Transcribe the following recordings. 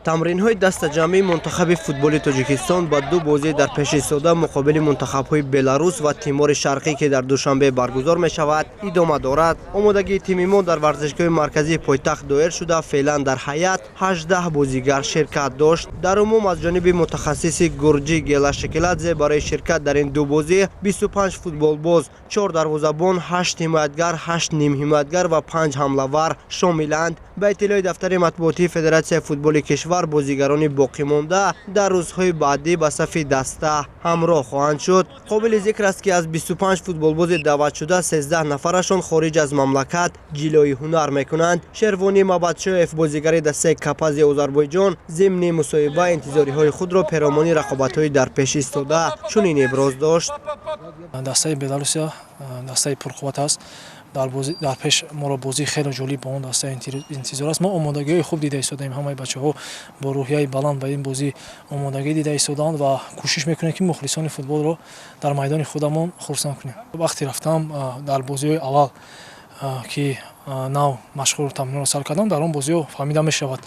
тамринҳои дастаҷамъии мунтахаби футболи Тоҷикистон ба ду бозӣ дар пеши сода муқобили мунтахабҳои Беларус ва Тимори Шарқӣ ки дар душанбе баргузор мешавад идома дорад. Омодагии тими мо дар варзишгоҳи марказии пойтахт доир шуда феълан дар ҳайат 18 бозигар ширкат дошт. Дар умум аз ҷониби мутахассиси Гурҷӣ Гела Шекеладзе барои ширкат дар ин ду бозӣ 25 футболбоз, 4 дарвозабон, 8 ҳимоятгар, 8 нимҳимоятгар ва 5 ҳамлавар шомиланд. Ба иттилои дафтари матбуотии Федератсияи футболи кишвар, бозигарони боқимонда дар рӯзҳои баъдӣ ба сафи даста ҳамроҳ хоҳанд шуд. Қобили зикр аст ки аз 25 футболбози даъватшуда 13 нафарашон хориҷ аз мамлакат ҷилои ҳунар мекунанд. Шервони Мабадшоев, бозигари дастаи Капази Озарбойҷон, зимни мусоҳиба интизориҳои худро перомони рақобатҳои дар пеш истода чунин иброз дошт. Дастаи Беларусия дастаи пурқувват аст. дар пеш моро бозӣ хеле ҷолиб ба он даста интизор аст. Мо омодагиҳои хуб дида истодаем. Ҳамаи бачаҳо бо рӯҳияи баланд ба ин бозӣ омодагӣ дида истодаанд ва кӯшиш мекунем ки мухлисони футболро дар майдони худамон хурсанд кунем. Вақте рафтам дар бозиҳои аввал ки нав машғул тамринро сар кардам, дар он бозиҳо фаҳмида мешавад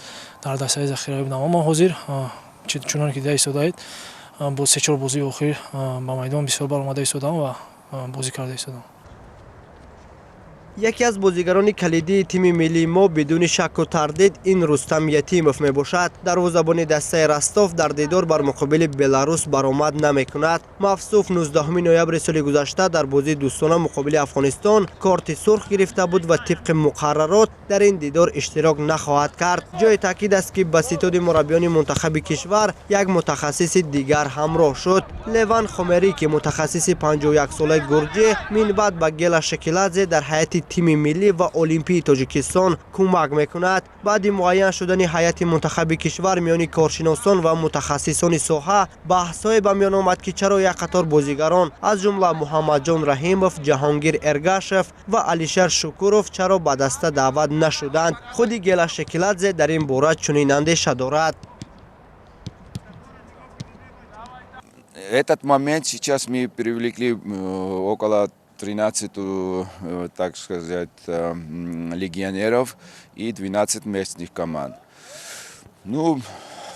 дар дастаи захираи будам. Аммо ҳозир чуноне ки дида истодаед, бо 3-4 бозии охир ба майдон бисёр бар омада истодам ва бозӣ карда истодам. яке аз бозигарони калидии тими миллии мо бидуни шакку тардид ин Рустам Ятимов мебошад. дарвозабони дастаи Ростов дар дидор бар муқобили Беларус баромад намекунад. Мавсуф 19 ноябри соли гузашта дар бозии дӯстона муқобили Афғонистон корти сурх гирифта буд ва тибқи муқаррарот дар ин дидор иштирок нахоҳад кард. ҷои таъкид аст ки ба ситоди мураббиёни мунтахаби кишвар як мутахассиси дигар ҳамроҳ шуд. Леван Хомерӣ ки мутахассиси 51 солаи Гурҷӣ минбаъд ба Гела Шекеладзе дар ҳайати тими миллӣ ва олимпии Тоҷикистон кӯмак мекунад. баъди муайян шудани ҳайати мунтахаби кишвар миёни коршиносон ва мутахассисони соҳа баҳсҳое ба миён омад ки чаро як қатор бозигарон аз ҷумла Муҳаммадҷон Раҳимов, Ҷаҳонгир Эргашев ва Алишер Шукуров чаро ба даста даъват нашуданд. худи Гела Шекеладзе дар ин бора чунин андеша дорад. Этот момент сейчас мы привлекли около 13, так сказать, легионеров и 12 местных команд. Ну,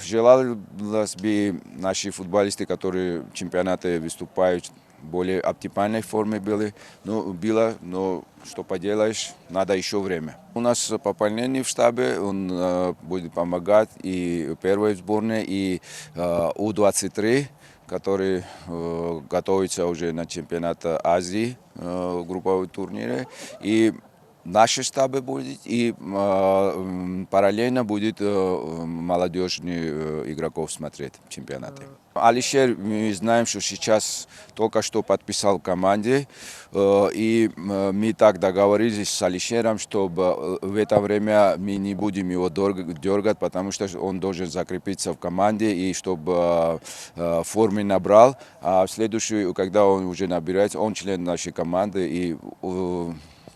желалось бы наши футболисты, которые в чемпионате выступают, в более оптимальной форме было, но что поделаешь, надо еще время. У нас пополнение в штабе, он будет помогать и первой сборной, и У-23, который готовится уже на чемпионат Азии, групповые турниры. И наши штабы будет, и параллельно будет молодежных игроков смотреть чемпионаты. Алишер, мы знаем, что сейчас только что подписал в команде, и мы так договорились с Алишером, чтобы в это время мы не будем его дергать, потому что он должен закрепиться в команде, и чтобы формы набрал, а в следующую, когда он уже набирается, он член нашей команды, и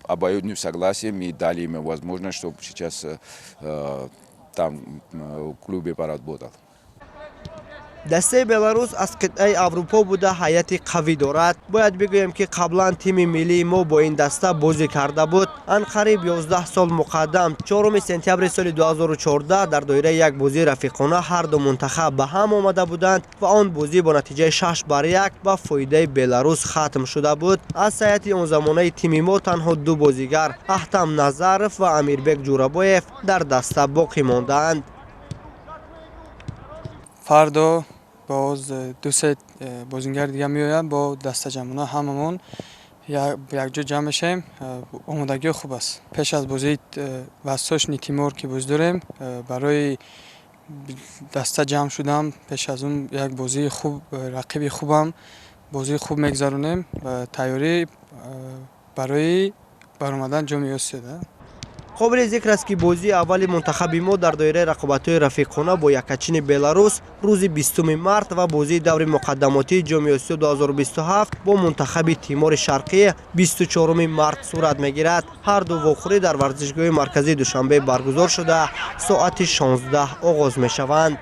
обоюдным согласием мы дали ему возможность, чтобы сейчас там в клубе поработал. дастаи Беларус аз қитъаи Аврупо буда ҳайати қавӣ дорад. бояд бигӯем ки қаблан тими миллии мо бо ин даста бозӣ карда буд. анқариб 11 сол муқаддам 4 сентябри соли 2014 дар доираи як бозии рафиқона ҳар ду мунтахаб ба ҳам омада буданд ва он бозӣ бо натиҷаи 6-1 ба фоидаи Беларус хатм шуда буд. аз ҳайати он замонаи тими мо танҳо ду бозигар Ахтам Назаров ва Амирбек Ҷурабоев дар даста боқӣ мондаанд. фардо боз дусе бозингар дига меояд бо дастаҷамъона ҳамамон якҷо ҷамъ мешавем. омодагиҳо хуб аст. пеш аз бозии Восточни Тимор ки боз дорем, барои даста ҷамъ шудам. пеш аз он як бозии хуб, рақиби хубам, бозии хуб мегзаронем. тайёрӣ барои баромадан ҷоми Осиё. қобили зикр аст ки бозии аввали мунтахаби мо дар доираи рақобатҳои рафиқона бо якачини Беларус рӯзи 20 март ва бозии даври муқаддамотии ҷоми Осиё 2027 бо мунтахаби Тимори Шарқӣ 24 март сурат мегирад. ҳар ду вохӯрӣ дар варзишгоҳи марказии Душанбе баргузор шуда соати 16 оғоз мешаванд.